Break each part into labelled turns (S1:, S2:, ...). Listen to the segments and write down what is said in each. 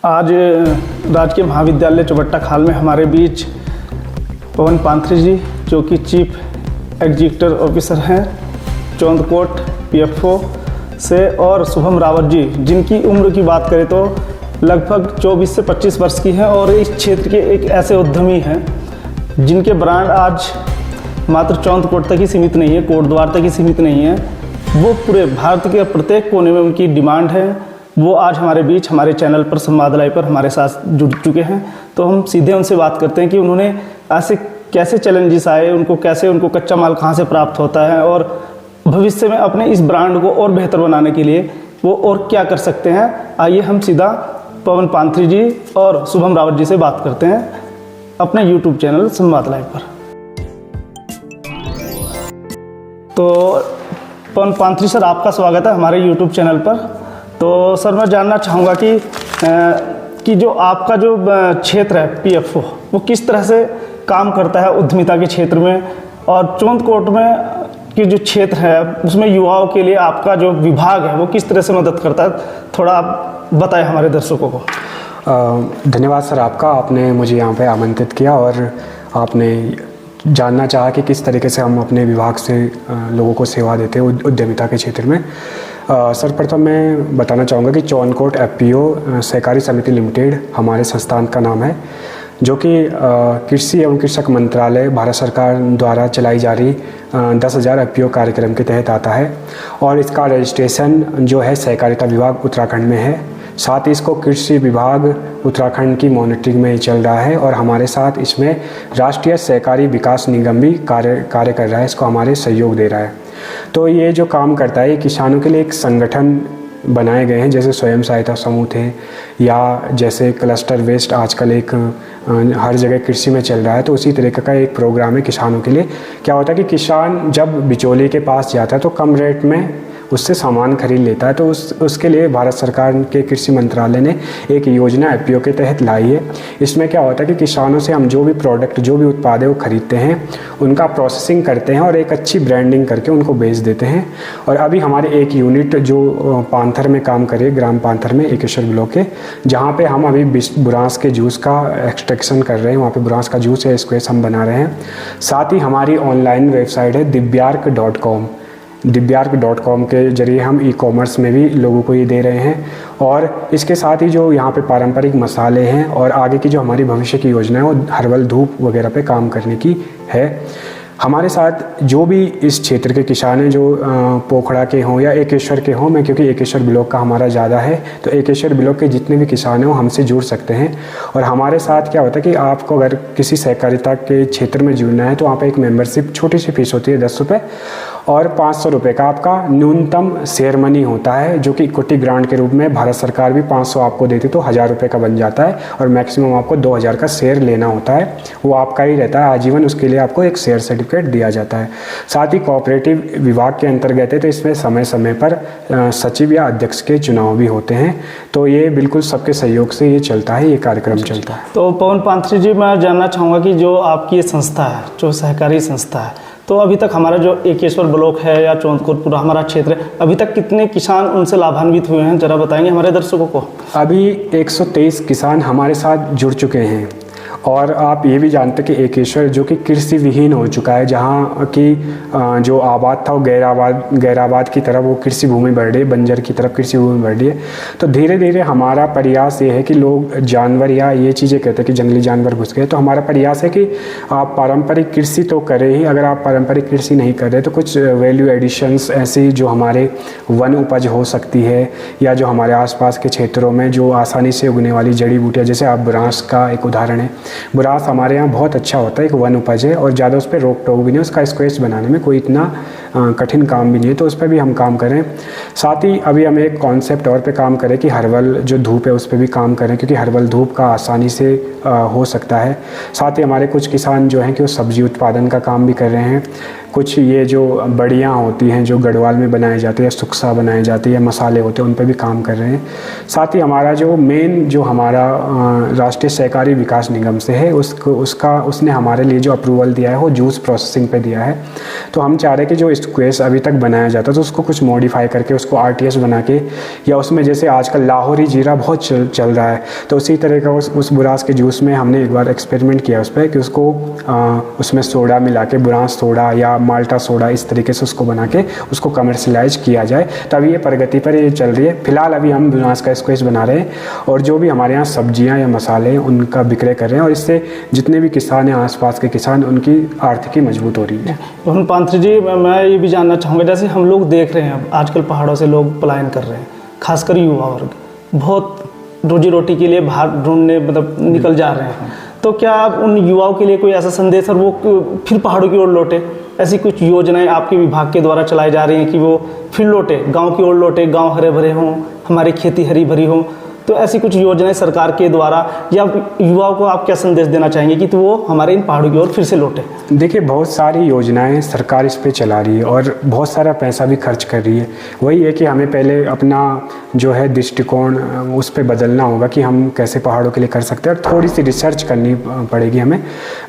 S1: आज राजकीय महाविद्यालय चौबट्टा खाल में हमारे बीच पवन पांथरी जी, जो कि चीफ एग्जीक्यूटिव ऑफिसर हैं चौंदकोट पीएफओ से, और शुभम रावत जी, जिनकी उम्र की बात करें तो लगभग 24 से 25 वर्ष की हैं और इस क्षेत्र के एक ऐसे उद्यमी हैं जिनके ब्रांड आज मात्र चौंदकोट तक ही सीमित नहीं है, कोटद्वार तक ही सीमित नहीं है, वो पूरे भारत के प्रत्येक कोने में उनकी डिमांड है। वो आज हमारे बीच हमारे चैनल पर संवाद लाइव पर हमारे साथ जुड़ चुके हैं। तो हम सीधे उनसे बात करते हैं कि उन्होंने ऐसे कैसे चैलेंजेस आए, उनको कच्चा माल कहाँ से प्राप्त होता है और भविष्य में अपने इस ब्रांड को और बेहतर बनाने के लिए वो और क्या कर सकते हैं। आइए हम सीधा पवन पांथरी जी और शुभम रावत जी से बात करते हैं अपने यूट्यूब चैनल संवाद लाइव पर। तो पवन पांथरी सर, आपका स्वागत है हमारे यूट्यूब चैनल पर। तो सर, मैं जानना चाहूँगा कि जो आपका जो क्षेत्र है पीएफओ, वो किस तरह से काम करता है उद्यमिता के क्षेत्र में, और चौंदकोट में कि जो क्षेत्र है उसमें युवाओं के लिए आपका जो विभाग है वो किस तरह से मदद करता है, थोड़ा आप बताएं हमारे दर्शकों को।
S2: धन्यवाद सर आपने मुझे यहाँ पे आमंत्रित किया और आपने जानना चाहा कि किस तरीके से हम अपने विभाग से लोगों को सेवा देते हैं उद्यमिता के क्षेत्र में। सर, प्रथम मैं बताना चाहूँगा कि चौंदकोट एफपीओ सहकारी समिति लिमिटेड हमारे संस्थान का नाम है, जो कि कृषि एवं कृषक मंत्रालय भारत सरकार द्वारा चलाई जा रही 10,000 एफपीओ कार्यक्रम के तहत आता है और इसका रजिस्ट्रेशन जो है सहकारिता विभाग उत्तराखंड में है। साथ ही इसको कृषि विभाग उत्तराखंड की मॉनिटरिंग में चल रहा है और हमारे साथ इसमें राष्ट्रीय सहकारी विकास निगम भी कार्य कर रहा है, इसको हमारे सहयोग दे रहा है। तो ये जो काम करता है, ये किसानों के लिए एक संगठन बनाए गए हैं, जैसे स्वयं सहायता समूह थे या जैसे क्लस्टर वेस्ट आजकल एक हर जगह कृषि में चल रहा है, तो उसी तरीके का एक प्रोग्राम है किसानों के लिए। क्या होता है कि किसान जब बिचौलिए के पास जाता है तो कम रेट में उससे सामान खरीद लेता है, तो उसके लिए भारत सरकार के कृषि मंत्रालय ने एक योजना एफपीओ के तहत लाई है। इसमें क्या होता है कि किसानों से हम जो भी प्रोडक्ट, जो भी उत्पाद है वो खरीदते हैं, उनका प्रोसेसिंग करते हैं और एक अच्छी ब्रांडिंग करके उनको बेच देते हैं। और अभी हमारे एक यूनिट जो पांथर में काम करे, ग्राम पांथर में एकेश्वर ब्लॉक के, जहाँ पे हम अभी बुरांस के जूस का एक्सट्रैक्शन कर रहे हैं, वहाँ पे बुरांस का जूस या स्क्वेस हम बना रहे हैं। साथ ही हमारी ऑनलाइन वेबसाइट है दिव्यार्क.com के जरिए हम ई-कॉमर्स में भी लोगों को ये दे रहे हैं। और इसके साथ ही जो यहाँ पे पारंपरिक मसाले हैं और आगे की जो हमारी भविष्य की योजना है वो हर्बल धूप वगैरह पे काम करने की है। हमारे साथ जो भी इस क्षेत्र के किसान हैं, जो पोखड़ा के हों या एकेश्वर के हों, मैं क्योंकि एकेश्वर ब्लॉक का हमारा ज़्यादा है, तो एकेश्वर ब्लॉक के जितने भी किसान हैं वो हमसे जुड़ सकते हैं। और हमारे साथ क्या होता है कि आपको अगर किसी सहकारिता के क्षेत्र में जुड़ना है तो वहाँ पे एक मेंबरशिप, छोटी सी फीस होती है 10 रुपये, और 500 रुपये का आपका न्यूनतम शेयर मनी होता है, जो कि इक्विटी ग्रांट के रूप में भारत सरकार भी 500 आपको देती तो 1000 रुपये का बन जाता है, और मैक्सिमम आपको 2000 का शेयर लेना होता है, वो आपका ही रहता है आजीवन। उसके लिए आपको एक शेयर सर्टिफिकेट दिया जाता है। साथ ही कोऑपरेटिव विभाग के अंतर्गत है, तो इसमें समय समय पर सचिव या अध्यक्ष के चुनाव भी होते हैं। तो ये बिल्कुल सबके सहयोग से ये चलता है, ये कार्यक्रम चलता है।
S1: तो पवन पांथरी जी, मैं जानना चाहूँगा कि जो आपकी ये संस्था है, जो सहकारी संस्था है, तो अभी तक हमारा जो एकेश्वर ब्लॉक है या चौंदकोट पूरा हमारा क्षेत्र है, अभी तक कितने किसान उनसे लाभान्वित हुए हैं, जरा बताएंगे हमारे दर्शकों को।
S2: अभी 123 किसान हमारे साथ जुड़ चुके हैं। और आप ये भी जानते कि एकेश्वर जो कि कृषि विहीन हो चुका है, जहाँ की जो आबाद था वो गैराबाद की तरफ वो कृषि भूमि बढ़ रही है, बंजर की तरफ कृषि भूमि बढ़ रही है। तो धीरे धीरे हमारा प्रयास ये है कि लोग जानवर या ये चीज़ें कहते हैं कि जंगली जानवर घुस गए, तो हमारा प्रयास है कि आप पारंपरिक कृषि तो करें ही, अगर आप पारंपरिक कृषि नहीं कर रहे तो कुछ वैल्यू एडिशंस ऐसी जो हमारे वन उपज हो सकती है, या जो हमारे आसपास के क्षेत्रों में जो आसानी से उगने वाली जड़ी बूटियाँ, जैसे आप बुरांस का एक उदाहरण है। बुरांस हमारे यहाँ बहुत अच्छा होता है, एक वन उपज है और ज़्यादा उस पर रोक टोक भी नहीं, उसका स्क्वेच बनाने में कोई इतना कठिन काम भी नहीं है, तो उस पर भी हम काम करें। साथ ही अभी हम एक कॉन्सेप्ट और पे काम करें कि हर्बल जो धूप है उस पर भी काम करें, क्योंकि हर्बल धूप का आसानी से हो सकता है। साथ ही हमारे कुछ किसान जो हैं कि वो सब्जी उत्पादन का काम भी कर रहे हैं। कुछ ये जो बड़ियाँ होती हैं जो गढ़वाल में बनाई जाती है, सुक्सा बनाई जाती है, मसाले होते हैं, उन पर भी काम कर रहे हैं। साथ ही हमारा जो मेन जो हमारा राष्ट्रीय सहकारी विकास निगम से है, उसने हमारे लिए जो अप्रूवल दिया है वो जूस प्रोसेसिंग पे दिया है। तो हम चाह रहे हैं कि जो स्क्वैश अभी तक बनाया जाता तो उसको कुछ मॉडिफाई करके उसको RTS बना के, या उसमें जैसे आजकल लाहौरी जीरा बहुत चल रहा है, तो उसी तरह का उस बुरास के जूस में हमने एक बार एक्सपेरिमेंट किया उस पर कि उसको उसमें सोडा मिला के, बुरांस सोडा या माल्टा सोडा, इस तरीके से उसको बना के उसको कमर्शलाइज किया जाए। तो अभी ये प्रगति पर ये चल रही है। फिलहाल अभी हम बुरांस का स्क्वैश बना रहे हैं और जो भी हमारे यहाँ सब्जियाँ या मसाले उनका विक्रय कर रहे हैं, और इससे जितने भी किसान हैं, आसपास के किसान, उनकी आर्थिकी मजबूत हो रही है।
S1: पवन पांथरी जी, मैं ये भी जानना चाहूँगा, जैसे हम लोग देख रहे हैं आजकल पहाड़ों से लोग पलायन कर रहे हैं, खासकर युवा वर्ग बहुत रोजी रोटी के लिए बाहर ढूंढने मतलब निकल जा रहे हैं, तो क्या आप उन युवाओं के लिए कोई ऐसा संदेश और वो फिर पहाड़ों की ओर लौटे, ऐसी कुछ योजनाएं आपके विभाग के द्वारा चलाई जा रही हैं कि वो फिर लौटे, गांव की ओर लौटे, गांव हरे भरे हों, हमारी खेती हरी भरी हो, तो ऐसी कुछ योजनाएं सरकार के द्वारा, या युवाओं को आप क्या संदेश देना चाहेंगे कि तो वो हमारे इन पहाड़ों की ओर फिर से लौटे?
S2: देखिए, बहुत सारी योजनाएं सरकार इस पे चला रही है और बहुत सारा पैसा भी खर्च कर रही है। वही है कि हमें पहले अपना जो है दृष्टिकोण उस पे बदलना होगा कि हम कैसे पहाड़ों के लिए कर सकते हैं, और थोड़ी सी रिसर्च करनी पड़ेगी हमें।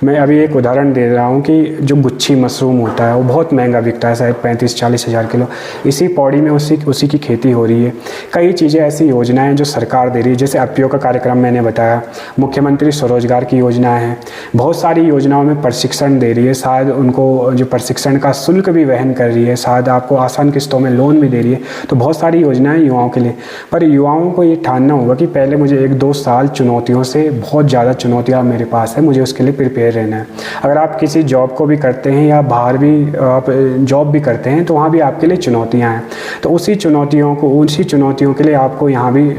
S2: मैं अभी एक उदाहरण दे रहा हूँ कि जो गुच्छी मशरूम होता है वो बहुत महंगा बिकता है, शायद 35-40 हज़ार किलो। इसी पौड़ी में उसी की खेती हो रही है। कई चीज़ें ऐसी योजनाएँ जो सरकार दे रही है, जैसे अपीओ का कार्यक्रम मैंने बताया, मुख्यमंत्री स्वरोजगार की योजना है, बहुत सारी योजनाओं में प्रशिक्षण दे रही है, शायद उनको जो प्रशिक्षण का शुल्क भी वहन कर रही है, शायद आपको आसान किस्तों में लोन भी दे रही है। तो बहुत सारी योजनाएं युवाओं के लिए, पर युवाओं को ये ठानना होगा कि पहले मुझे 1-2 साल चुनौतियों से, बहुत ज़्यादा चुनौतियाँ मेरे पास है, मुझे उसके लिए प्रिपेयर रहना है। अगर आप किसी जॉब को भी करते हैं या बाहर भी आप जॉब भी करते हैं तो वहाँ भी आपके लिए चुनौतियाँ हैं, तो उसी चुनौतियों के लिए आपको यहाँ भी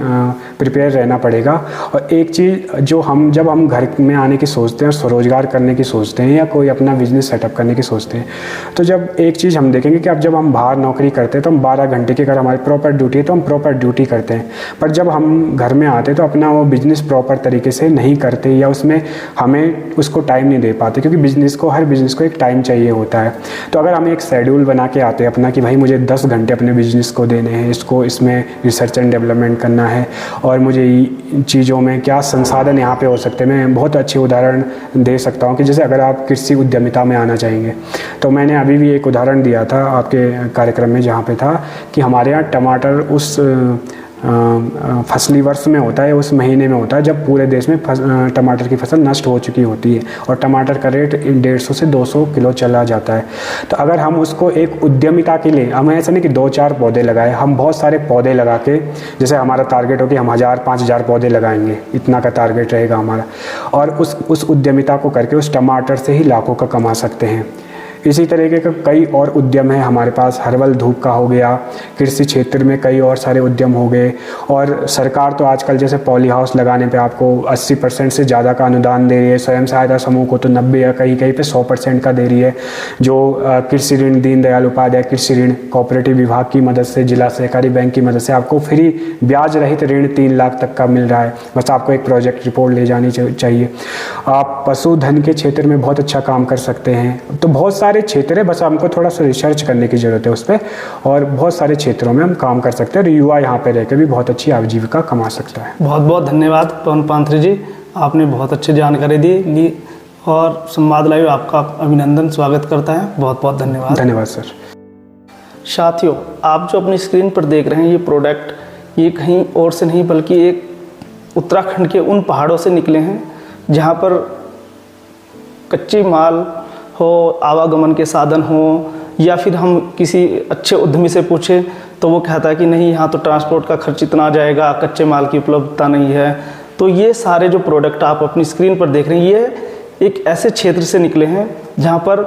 S2: प्रिपेयर रहना पड़ेगा। और एक चीज़ जो जब हम घर में आने की सोचते हैं, स्वरोजगार करने की सोचते हैं या कोई अपना बिजनेस सेटअप करने की सोचते हैं, तो जब एक चीज़ हम देखेंगे कि अब जब हम बाहर नौकरी करते हैं तो हम 12 घंटे की, अगर हमारी प्रॉपर ड्यूटी है तो हम प्रॉपर ड्यूटी करते हैं, पर जब हम घर में आते हैं तो अपना वो बिज़नेस प्रॉपर तरीके से नहीं करते, या उसमें हमें उसको टाइम नहीं दे पाते, क्योंकि हर बिज़नेस को एक टाइम चाहिए होता है। तो अगर हम एक शेड्यूल बना के आते हैं अपना कि भाई मुझे 10 घंटे अपने बिज़नेस को देने हैं, इसमें रिसर्च एंड डेवलपमेंट करना है, और मुझे चीज़ों में क्या संसाधन यहाँ पे हो सकते हैं। मैं बहुत अच्छे उदाहरण दे सकता हूँ कि जैसे अगर आप कृषि उद्यमिता में आना चाहेंगे, तो मैंने अभी भी एक उदाहरण दिया था आपके कार्यक्रम में जहाँ पे था कि हमारे यहाँ टमाटर उस फसली वर्ष में होता है, उस महीने में होता है जब पूरे देश में टमाटर की फसल नष्ट हो चुकी होती है और टमाटर का रेट 150 से 200 किलो चला जाता है। तो अगर हम उसको एक उद्यमिता के लिए, हम ऐसा नहीं कि 2-4 पौधे लगाए, हम बहुत सारे पौधे लगा के, जैसे हमारा टारगेट हो कि हम 1000-5000 पौधे लगाएंगे, इतना का टारगेट रहेगा हमारा, और उस उद्यमिता को करके उस टमाटर से ही लाखों का कमा सकते हैं। इसी तरीके का कई और उद्यम है हमारे पास, हर्बल धूप का हो गया, कृषि क्षेत्र में कई और सारे उद्यम हो गए। और सरकार तो आजकल जैसे पॉली हाउस लगाने पे आपको 80% से ज़्यादा का अनुदान दे रही है, स्वयं सहायता समूह को तो 90 या कहीं पे 100% का दे रही है। जो कृषि ऋण, दीनदयाल उपाध्याय कृषि ऋण कोऑपरेटिव विभाग की मदद से, जिला सहकारी बैंक की मदद से आपको फ्री ब्याज रहित ऋण 3 लाख तक का मिल रहा है, बस आपको एक प्रोजेक्ट रिपोर्ट ले जानी चाहिए। आप पशुधन के क्षेत्र में बहुत अच्छा काम कर सकते हैं। तो बहुत सारे क्षेत्र है, बस हमको थोड़ा सा रिसर्च करने की ज़रूरत है उस पर, और बहुत सारे क्षेत्रों में हम काम कर सकते हैं और युवा यहाँ पे रहकर भी बहुत अच्छी आजीविका कमा सकता है।
S1: बहुत बहुत धन्यवाद पवन पांथरी जी, आपने बहुत अच्छी जानकारी दी और संवाद लाइव आपका अभिनंदन, स्वागत करता है। बहुत बहुत धन्यवाद।
S2: धन्यवाद सर।
S1: साथियों, आप जो अपनी स्क्रीन पर देख रहे हैं ये प्रोडक्ट, ये कहीं और से नहीं बल्कि एक उत्तराखंड के उन पहाड़ों से निकले हैं जहाँ पर कच्ची माल हो, आवागमन के साधन हो, या फिर हम किसी अच्छे उद्यमी से पूछें तो वो कहता है कि नहीं, यहाँ तो ट्रांसपोर्ट का खर्च इतना आ जाएगा, कच्चे माल की उपलब्धता नहीं है। तो ये सारे जो प्रोडक्ट आप अपनी स्क्रीन पर देख रहे हैं, ये एक ऐसे क्षेत्र से निकले हैं जहाँ पर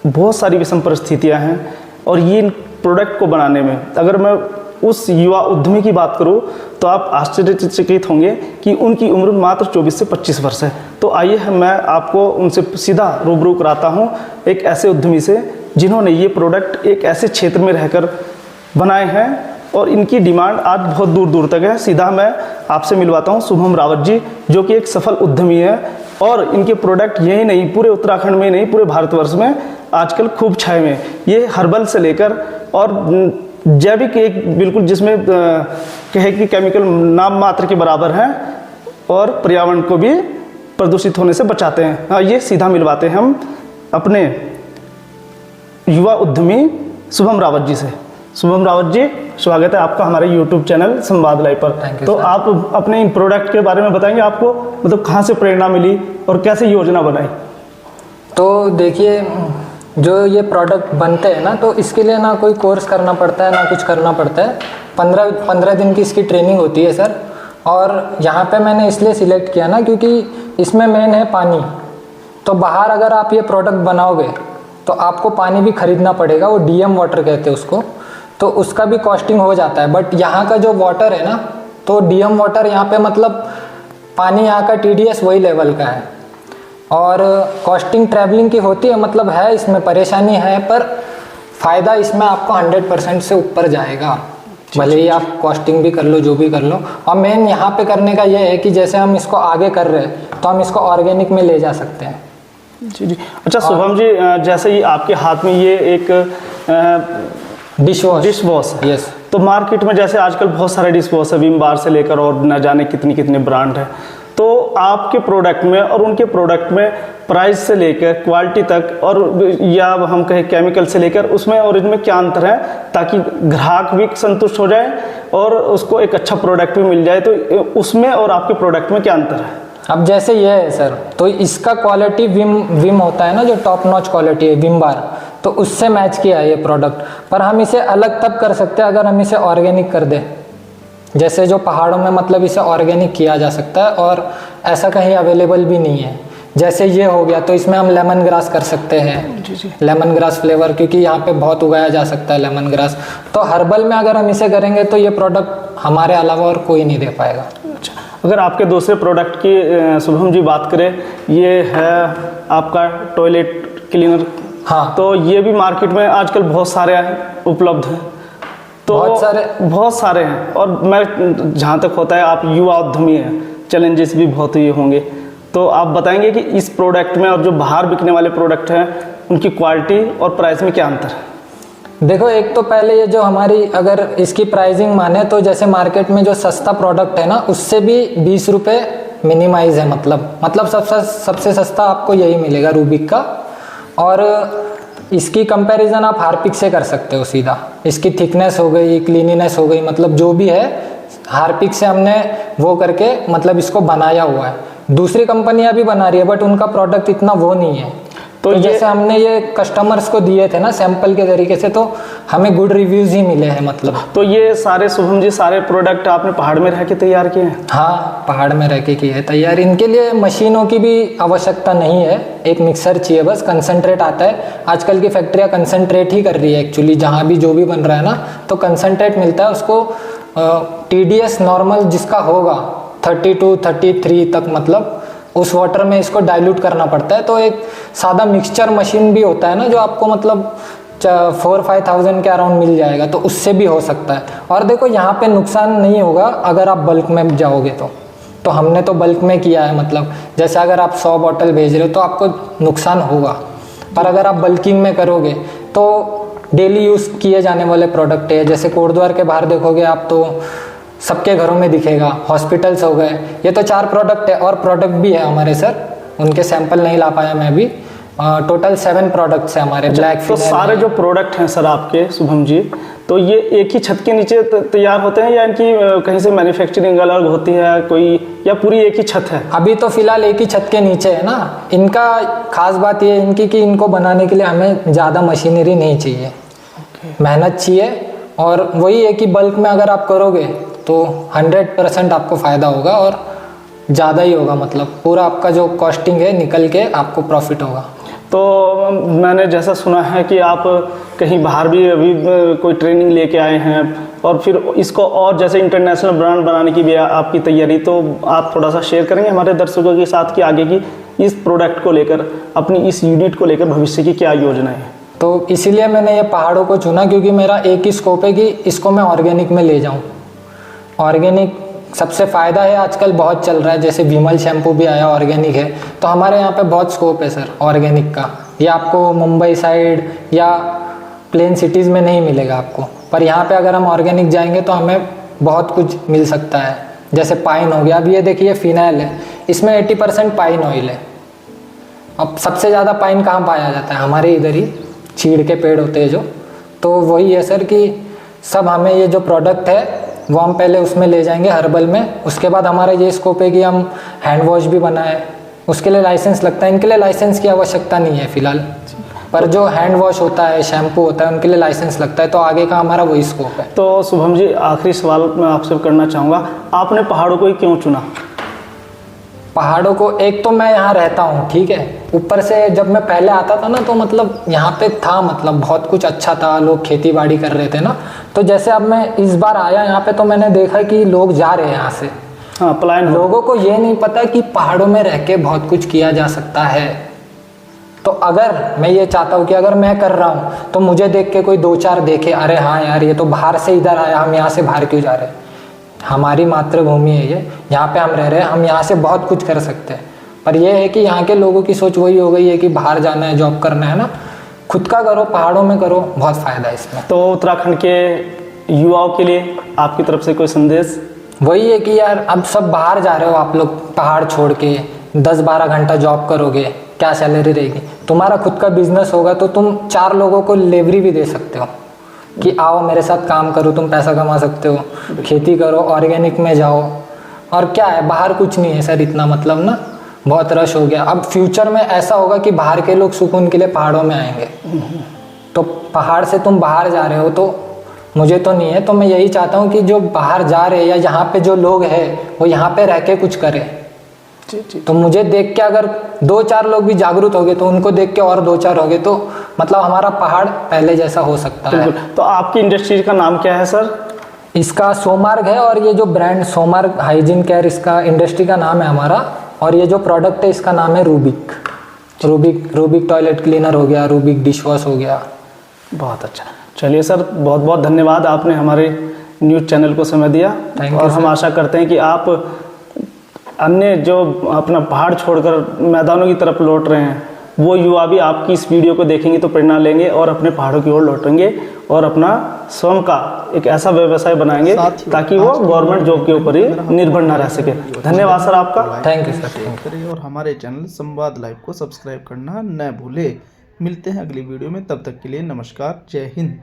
S1: बहुत सारी विषम परिस्थितियाँ हैं, और ये प्रोडक्ट को बनाने में, अगर मैं उस युवा उद्यमी की बात करूं तो आप आश्चर्यचकित होंगे कि उनकी उम्र मात्र 24 से 25 वर्ष है। तो आइए मैं आपको उनसे सीधा रूबरू कराता हूं, एक ऐसे उद्यमी से जिन्होंने ये प्रोडक्ट एक ऐसे क्षेत्र में रहकर बनाए हैं और इनकी डिमांड आज बहुत दूर दूर तक है। सीधा मैं आपसे मिलवाता हूं शुभम रावत जी, जो कि एक सफल उद्यमी है, और इनके प्रोडक्ट यही नहीं, पूरे उत्तराखंड में नहीं, पूरे भारतवर्ष में आजकल खूब छाए में। ये हर्बल से लेकर और जैविक, एक बिल्कुल जिसमें कहे कि केमिकल नाम मात्र के बराबर हैं, और पर्यावरण को भी प्रदूषित होने से बचाते हैं। ये सीधा मिलवाते हैं हम अपने युवा उद्यमी शुभम रावत जी से। शुभम रावत जी, स्वागत है आपका हमारे YouTube चैनल संवाद लाइव पर। तो आप अपने इन प्रोडक्ट के बारे में बताएंगे, आपको मतलब कहाँ से प्रेरणा मिली और कैसे योजना बनाई?
S3: तो देखिए, जो ये प्रोडक्ट बनते हैं ना, तो इसके लिए ना कोई कोर्स करना पड़ता है ना कुछ करना पड़ता है। 15 दिन की इसकी ट्रेनिंग होती है सर। और यहाँ पे मैंने इसलिए सिलेक्ट किया ना क्योंकि इसमें मेन है पानी। तो बाहर अगर आप ये प्रोडक्ट बनाओगे तो आपको पानी भी खरीदना पड़ेगा, वो डीएम वाटर कहते हैं उसको, तो उसका भी कॉस्टिंग हो जाता है। बट यहाँ का जो वाटर है ना, तो डीएम वाटर यहाँ पे मतलब पानी यहाँ का TDS वही लेवल का है। और कॉस्टिंग ट्रैवलिंग की होती है, मतलब है इसमें परेशानी है, पर फ़ायदा इसमें आपको 100% से ऊपर जाएगा, भले ही आप कॉस्टिंग भी कर लो, जो भी कर लो। और मेन यहाँ पे करने का ये है कि जैसे हम इसको आगे कर रहे हैं तो हम इसको ऑर्गेनिक में ले जा सकते हैं।
S1: जी जी। अच्छा शुभम जी, जैसे ही आपके हाथ में ये एक डिश वॉश है,
S3: यस।
S1: तो मार्केट में जैसे आजकल बहुत सारे डिश वॉश है, विम बार से लेकर और न जाने कितने कितने ब्रांड है, तो आपके प्रोडक्ट में और उनके प्रोडक्ट में प्राइस से लेकर क्वालिटी तक, और या हम कहें केमिकल से लेकर, उसमें और इनमें क्या अंतर है, ताकि ग्राहक भी संतुष्ट हो जाए और उसको एक अच्छा प्रोडक्ट भी मिल जाए। तो उसमें और आपके प्रोडक्ट में क्या अंतर है?
S3: अब जैसे ये है सर, तो इसका क्वालिटी विम होता है ना, जो टॉप नॉच क्वालिटी है विम बार, तो उससे मैच किया है ये प्रोडक्ट। पर हम इसे अलग तब कर सकते हैं अगर हम इसे ऑर्गेनिक कर दें। जैसे जो पहाड़ों में मतलब इसे ऑर्गेनिक किया जा सकता है और ऐसा कहीं अवेलेबल भी नहीं है। जैसे ये हो गया, तो इसमें हम लेमन ग्रास कर सकते हैं, लेमन ग्रास फ्लेवर, क्योंकि यहाँ पे बहुत उगाया जा सकता है लेमन ग्रास। तो हर्बल में अगर हम इसे करेंगे तो ये प्रोडक्ट हमारे अलावा और कोई नहीं दे पाएगा।
S1: अच्छा, अगर आपके दूसरे प्रोडक्ट की शुभम जी बात करें, ये है आपका टॉयलेट क्लीनर।
S3: हाँ,
S1: तो ये भी मार्केट में आजकल बहुत सारे उपलब्ध हैं। तो बहुत सारे हैं, और मैं जहाँ तक होता है आप युवा उद्यमी हैं, चैलेंजेस भी बहुत ही होंगे। तो आप बताएंगे कि इस प्रोडक्ट में और जो बाहर बिकने वाले प्रोडक्ट हैं, उनकी क्वालिटी और प्राइस में क्या अंतर है?
S3: देखो, एक तो पहले ये जो हमारी अगर इसकी प्राइसिंग माने तो जैसे मार्केट में जो सस्ता प्रोडक्ट है ना, उससे भी 20 रुपये मिनिमाइज है। मतलब सबसे सस्ता आपको यही मिलेगा रूबिक का। और इसकी कंपैरिजन आप हार्पिक से कर सकते हो सीधा। इसकी थिकनेस हो गई, क्लीनिनेस हो गई, मतलब जो भी है हार्पिक से हमने वो करके मतलब इसको बनाया हुआ है। दूसरी कंपनियां भी बना रही है बट उनका प्रोडक्ट इतना वो नहीं है। तो जैसे हमने ये कस्टमर्स को दिए थे ना सैंपल के तरीके से, तो हमें गुड रिव्यूज ही मिले हैं मतलब।
S1: तो ये सारे शुभम जी सारे प्रोडक्ट आपने पहाड़ में रह के तैयार किए हैं?
S3: हाँ, पहाड़ में रह के किए हैं तैयार। इनके लिए मशीनों की भी आवश्यकता नहीं है, एक मिक्सर चाहिए बस, कंसंट्रेट आता है। आजकल की फैक्ट्रियाँ कंसंट्रेट ही कर रही है एक्चुअली, जहाँ भी जो भी बन रहा है ना, तो कंसंट्रेट मिलता है उसको। TDS नॉर्मल जिसका होगा 32 33 तक, मतलब उस वाटर में इसको डाइल्यूट करना पड़ता है। तो एक सादा मिक्सचर मशीन भी होता है ना, जो आपको मतलब 4-5,000 के अराउंड मिल जाएगा, तो उससे भी हो सकता है। और देखो, यहाँ पे नुकसान नहीं होगा अगर आप बल्क में जाओगे तो हमने तो बल्क में किया है। मतलब जैसे अगर आप 100 बॉटल भेज रहे हो तो आपको नुकसान होगा, पर अगर आप बल्किंग में करोगे तो डेली यूज़ किए जाने वाले प्रोडक्ट है। जैसे कोटद्वार के बाहर देखोगे आप तो सबके घरों में दिखेगा, हॉस्पिटल्स हो गए। ये तो 4 प्रोडक्ट है, और प्रोडक्ट भी है हमारे सर, उनके सैंपल नहीं ला पाया मैं भी। टोटल 7 प्रोडक्ट्स है हमारे। ब्लैक
S1: तो सारे जो प्रोडक्ट हैं सर आपके शुभम जी, तो ये एक ही छत के नीचे तैयार होते हैं या इनकी कहीं से मैन्युफैक्चरिंग अलग होती है कोई, या पूरी एक ही छत है?
S3: अभी तो फिलहाल एक ही छत के नीचे है ना। इनका खास बात ये है इनकी कि इनको बनाने के लिए हमें ज़्यादा मशीनरी नहीं चाहिए, मेहनत चाहिए। और वही है कि बल्क में अगर आप करोगे तो 100% आपको फ़ायदा होगा, और ज़्यादा ही होगा। मतलब पूरा आपका जो कॉस्टिंग है निकल के आपको प्रॉफिट होगा।
S1: तो मैंने जैसा सुना है कि आप कहीं बाहर भी अभी कोई ट्रेनिंग लेके आए हैं, और फिर इसको और जैसे इंटरनेशनल ब्रांड बनाने की भी आपकी तैयारी, तो आप थोड़ा सा शेयर करेंगे हमारे दर्शकों के साथ कि आगे की इस प्रोडक्ट को लेकर, अपनी इस यूनिट को लेकर भविष्य की क्या योजना है?
S3: तो इसीलिए मैंने ये पहाड़ों को चुना, क्योंकि मेरा एक ही स्कोप है कि इसको मैं ऑर्गेनिक में ले जाऊँ। ऑर्गेनिक सबसे फ़ायदा है, आजकल बहुत चल रहा है। जैसे विमल शैम्पू भी आया, ऑर्गेनिक है। तो हमारे यहाँ पे बहुत स्कोप है सर ऑर्गेनिक का। ये आपको मुंबई साइड या प्लेन सिटीज़ में नहीं मिलेगा आपको, पर यहाँ पे अगर हम ऑर्गेनिक जाएंगे तो हमें बहुत कुछ मिल सकता है। जैसे पाइन हो गया, अब ये देखिए फिनाइल है, इसमें 80% पाइन ऑयल है। अब सबसे ज़्यादा पाइन कहाँ पाया जाता है? हमारे इधर ही चीड़ के पेड़ होते हैं जो, तो वही है सर कि सब हमें ये जो प्रोडक्ट है वो हम पहले उसमें ले जाएंगे हर्बल में। उसके बाद हमारा ये स्कोप है कि हम हैंड वॉश भी बनाए, उसके लिए लाइसेंस लगता है। इनके लिए लाइसेंस की आवश्यकता नहीं है फिलहाल, पर जो हैंड वॉश होता है, शैम्पू होता है, उनके लिए लाइसेंस लगता है। तो आगे का हमारा वही स्कोप है।
S1: तो शुभम जी, आखिरी सवाल मैं आपसे करना चाहूँगा, आपने पहाड़ों को ही क्यों चुना?
S3: पहाड़ों को, एक तो मैं यहाँ रहता हूँ, ठीक है, ऊपर से जब मैं पहले आता था ना तो मतलब यहाँ पे था, मतलब बहुत कुछ अच्छा था, लोग खेती बाड़ी कर रहे थे ना। तो जैसे अब मैं इस बार आया यहाँ पे तो मैंने देखा कि लोग जा रहे हैं यहाँ से।
S1: हाँ, पलायन।
S3: लोगों को ये नहीं पता कि पहाड़ों में रह के बहुत कुछ किया जा सकता है। तो अगर मैं ये चाहता हूँ कि अगर मैं कर रहा हूँ तो मुझे देख के कोई 2-4 देखे, अरे हाँ यार ये तो बाहर से इधर आया, हम यहाँ से बाहर क्यों जा रहे हैं? हमारी मातृभूमि है ये, यहाँ पे हम रह रहे हैं, हम यहाँ से बहुत कुछ कर सकते हैं। पर ये है कि यहाँ के लोगों की सोच वही हो गई है कि बाहर जाना है, जॉब करना है ना। खुद का करो, पहाड़ों में करो, बहुत फ़ायदा है इसमें।
S1: तो उत्तराखंड के युवाओं के लिए आपकी तरफ से कोई संदेश?
S3: वही है कि यार अब सब बाहर जा रहे हो आप लोग, पहाड़ छोड़ के 10-12 घंटा जॉब करोगे, क्या सैलरी रहेगी? तुम्हारा खुद का बिजनेस होगा तो तुम 4 लोगों को लेवरी भी दे सकते हो कि आओ मेरे साथ काम करो, तुम पैसा कमा सकते हो, खेती करो, ऑर्गेनिक में जाओ। और क्या है, बाहर कुछ नहीं है सर इतना, मतलब ना बहुत रश हो गया। अब फ्यूचर में ऐसा होगा कि बाहर के लोग सुकून के लिए पहाड़ों में आएंगे। तो पहाड़ से तुम बाहर जा रहे हो तो मुझे तो नहीं है, तो मैं यही चाहता हूँ कि जो बाहर जा रहे हैं या यहाँ पे जो लोग हैं वो यहाँ पे रह के कुछ करें। तो मुझे देख के अगर 2-4 लोग भी जागरूक हो गए तो उनको देख के और 2-4 हो गए तो मतलब हमारा पहाड़ पहले जैसा हो सकता है।
S1: तो आपकी इंडस्ट्री का नाम क्या है सर?
S3: इसका सोमार्ग है, और ये जो ब्रांड सोमार्ग हाइजीन केयर, इसका इंडस्ट्री का नाम है हमारा। और ये जो प्रोडक्ट है इसका नाम है रूबिक। रूबिक टॉयलेट क्लीनर हो गया, रूबिक डिश वॉश हो गया।
S1: बहुत अच्छा। चलिए सर, बहुत बहुत धन्यवाद, आपने हमारे न्यूज़ चैनल को समय दिया। और हम आशा करते हैं कि आप अन्य जो अपना पहाड़ छोड़कर मैदानों की तरफ लौट रहे हैं वो युवा भी आपकी इस वीडियो को देखेंगे तो प्रेरणा लेंगे और अपने पहाड़ों की ओर लौटेंगे और अपना स्वयं का एक ऐसा व्यवसाय बनाएंगे ताकि वो गवर्नमेंट जॉब के ऊपर ही निर्भर ना रह सके। धन्यवाद सर आपका।
S3: Thank you sir.
S4: और हमारे चैनल संवाद लाइव को सब्सक्राइब करना न भूले। मिलते हैं अगली वीडियो में, तब तक के लिए नमस्कार, जय हिंद।